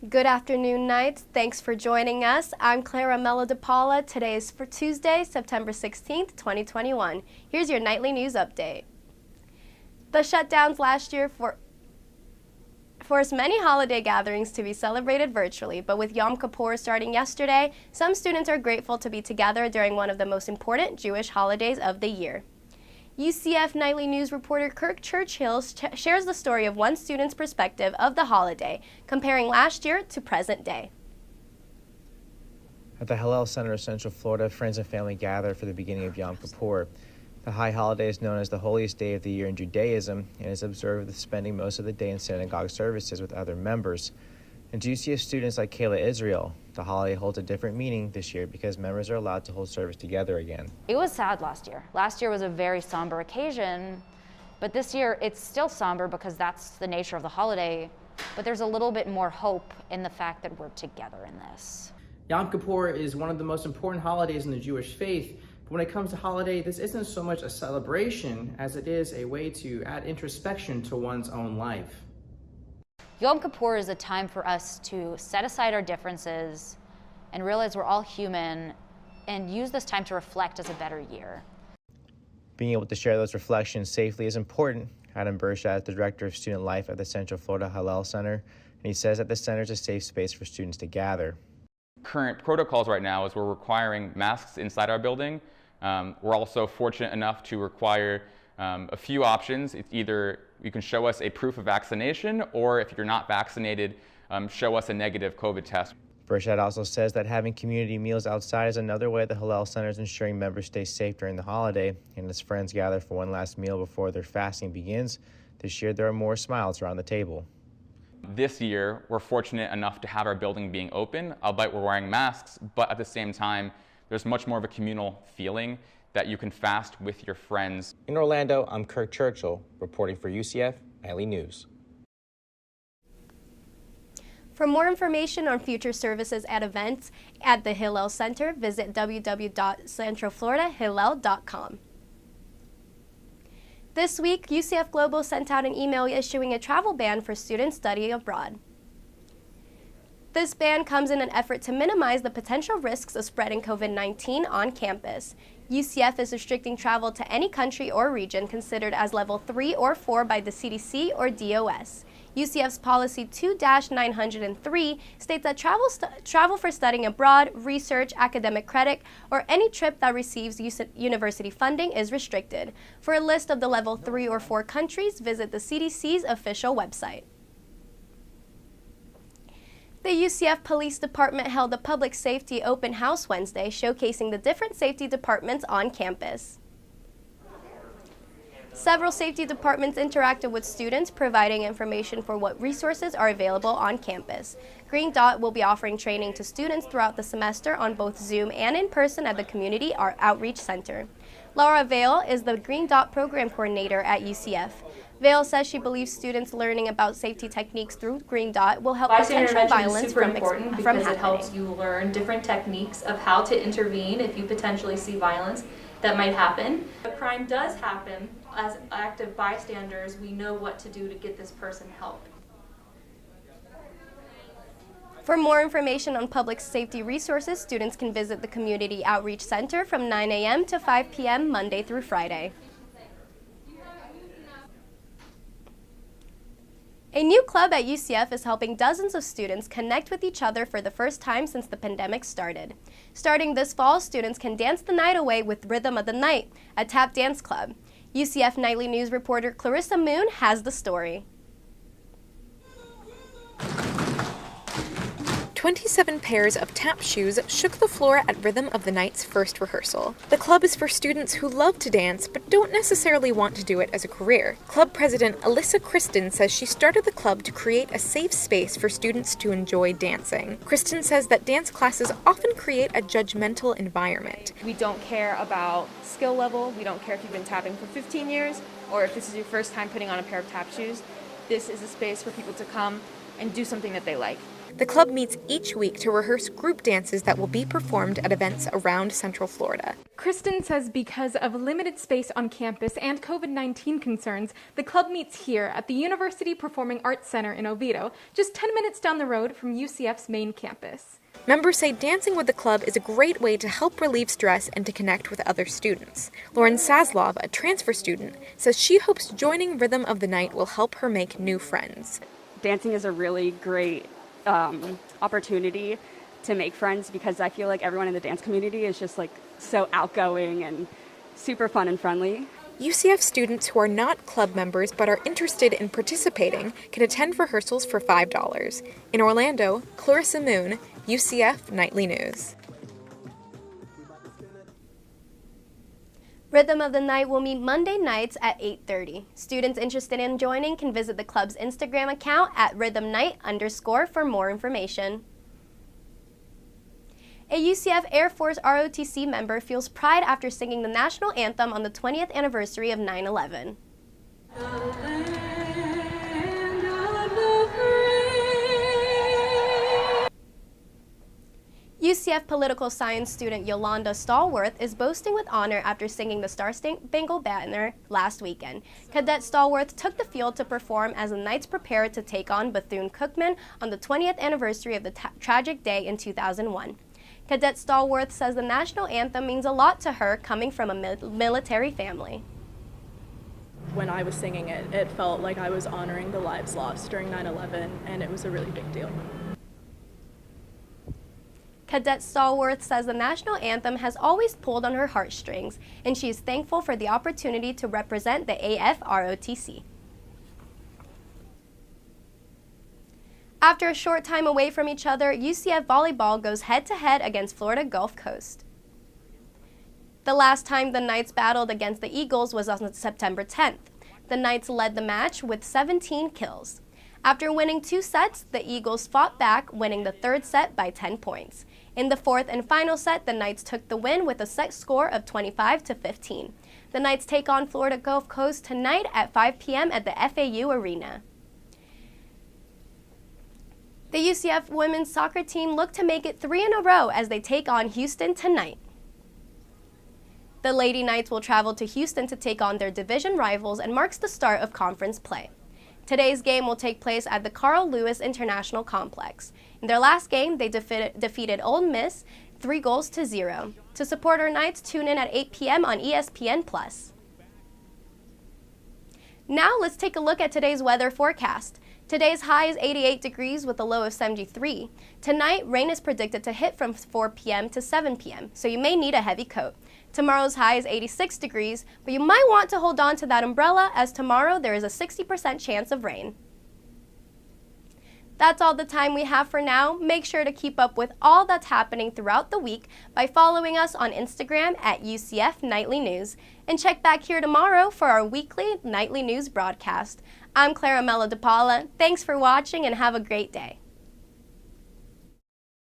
Good afternoon, Knights. Thanks for joining us. I'm Clara Melo de Paula. Today is for Tuesday, September 16th, 2021. Here's your nightly news update. The shutdowns last year forced many holiday gatherings to be celebrated virtually, but with Yom Kippur starting yesterday, some students are grateful to be together during one of the most important Jewish holidays of the year. UCF Knightly news reporter Kirk Churchill shares the story of one student's perspective of the holiday, comparing last year to present day. At the Hillel Center of Central Florida, friends and family gather for the beginning of Yom Kippur. The high holiday is known as the holiest day of the year in Judaism and is observed with spending most of the day in synagogue services with other members. And to UCF students like Kayla Isreal, the holiday holds a different meaning this year because members are allowed to hold service together again. It was sad last year. Last year was a very somber occasion, but this year it's still somber because that's the nature of the holiday, but there's a little bit more hope in the fact that we're together in this. Yom Kippur is one of the most important holidays in the Jewish faith. But when it comes to holiday, this isn't so much a celebration as it is a way to add introspection to one's own life. Yom Kippur is a time for us to set aside our differences and realize we're all human and use this time to reflect as a better year. Being able to share those reflections safely is important. Adam Bershad is the director of student life at the Central Florida Hillel Center, and he says that the center is a safe space for students to gather. Current protocols right now is we're requiring masks inside our building. We're also fortunate enough to require a few options. It's either you can show us a proof of vaccination, or if you're not vaccinated, show us a negative COVID test. Bershad also says that having community meals outside is another way the Hillel Center is ensuring members stay safe during the holiday. And as friends gather for one last meal before their fasting begins, this year there are more smiles around the table. This year, we're fortunate enough to have our building being open, albeit we're wearing masks, but at the same time, there's much more of a communal feeling that you can fast with your friends. In Orlando, I'm Kirk Churchill, reporting for UCF Knightly News. For more information on future services and events at the Hillel Center, visit www.centralfloridahillel.com. This week, UCF Global sent out an email issuing a travel ban for students studying abroad. This ban comes in an effort to minimize the potential risks of spreading COVID-19 on campus. UCF is restricting travel to any country or region considered as level 3 or 4 by the CDC or DOS. UCF's policy 2-903 states that travel for studying abroad, research, academic credit, or any trip that receives university funding is restricted. For a list of the level 3 or 4 countries, visit the CDC's official website. The UCF Police Department held a public safety open house Wednesday showcasing the different safety departments on campus. Several safety departments interacted with students, providing information for what resources are available on campus. Green Dot will be offering training to students throughout the semester on both Zoom and in person at the Community Outreach Center. Laura Valle is the Green Dot Program Coordinator at UCF. Valle says she believes students learning about safety techniques through Green Dot will help potential violence from happening. Because it helps you learn different techniques of how to intervene if you potentially see violence that might happen. If a crime does happen, as active bystanders, we know what to do to get this person help. For more information on public safety resources, students can visit the Community Outreach Center from 9 a.m. to 5 p.m. Monday through Friday. A new club at UCF is helping dozens of students connect with each other for the first time since the pandemic started. Starting this fall, students can dance the night away with Rhythm of the Night, a tap dance club. UCF Nightly news reporter Clarissa Moon has the story. 27 pairs of tap shoes shook the floor at Rhythm of the Night's first rehearsal. The club is for students who love to dance but don't necessarily want to do it as a career. Club president Alyssa Christen says she started the club to create a safe space for students to enjoy dancing. Christen says that dance classes often create a judgmental environment. We don't care about skill level. We don't care if you've been tapping for 15 years or if this is your first time putting on a pair of tap shoes. This is a space for people to come and do something that they like. The club meets each week to rehearse group dances that will be performed at events around Central Florida. Christen says because of limited space on campus and COVID-19 concerns, the club meets here at the University Performing Arts Center in Oviedo, just 10 minutes down the road from UCF's main campus. Members say dancing with the club is a great way to help relieve stress and to connect with other students. Lauren Saslov, a transfer student, says she hopes joining Rhythm of the Night will help her make new friends. Dancing is a really great opportunity to make friends because I feel like everyone in the dance community is just like so outgoing and super fun and friendly. UCF students who are not club members but are interested in participating can attend rehearsals for $5. In Orlando, Clarissa Moon, UCF Knightly News. Rhythm of the Night will meet Monday nights at 8:30. Students interested in joining can visit the club's Instagram account at rhythmnight_ for more information. A UCF Air Force ROTC member feels pride after singing the national anthem on the 20th anniversary of 9/11. UCF political science student Yolanda Stallworth is boasting with honor after singing the Star-Spangled Banner last weekend. Cadet Stallworth took the field to perform as the Knights prepared to take on Bethune-Cookman on the 20th anniversary of the tragic day in 2001. Cadet Stallworth says the national anthem means a lot to her, coming from a military family. When I was singing it, it felt like I was honoring the lives lost during 9/11, and it was a really big deal. Cadet Stallworth says the national anthem has always pulled on her heartstrings, and she is thankful for the opportunity to represent the AFROTC. After a short time away from each other, UCF volleyball goes head-to-head against Florida Gulf Coast. The last time the Knights battled against the Eagles was on September 10th. The Knights led the match with 17 kills. After winning 2 sets, the Eagles fought back, winning the third set by 10 points. In the fourth and final set, the Knights took the win with a set score of 25-15. The Knights take on Florida Gulf Coast tonight at 5 p.m. at the FAU Arena. The UCF women's soccer team look to make it 3 in a row as they take on Houston tonight. The Lady Knights will travel to Houston to take on their division rivals and marks the start of conference play. Today's game will take place at the Carl Lewis International Complex. In their last game, they defeated Ole Miss 3-0. To support our Knights, tune in at 8 p.m. on ESPN+. Now let's take a look at today's weather forecast. Today's high is 88 degrees with a low of 73. Tonight, rain is predicted to hit from 4 p.m. to 7 p.m., so you may need a heavy coat. Tomorrow's high is 86 degrees, but you might want to hold on to that umbrella as tomorrow there is a 60% chance of rain. That's all the time we have for now. Make sure to keep up with all that's happening throughout the week by following us on Instagram at UCF Knightly News. And check back here tomorrow for our weekly Nightly News broadcast. I'm Clara Melo de Paula. Thanks for watching and have a great day.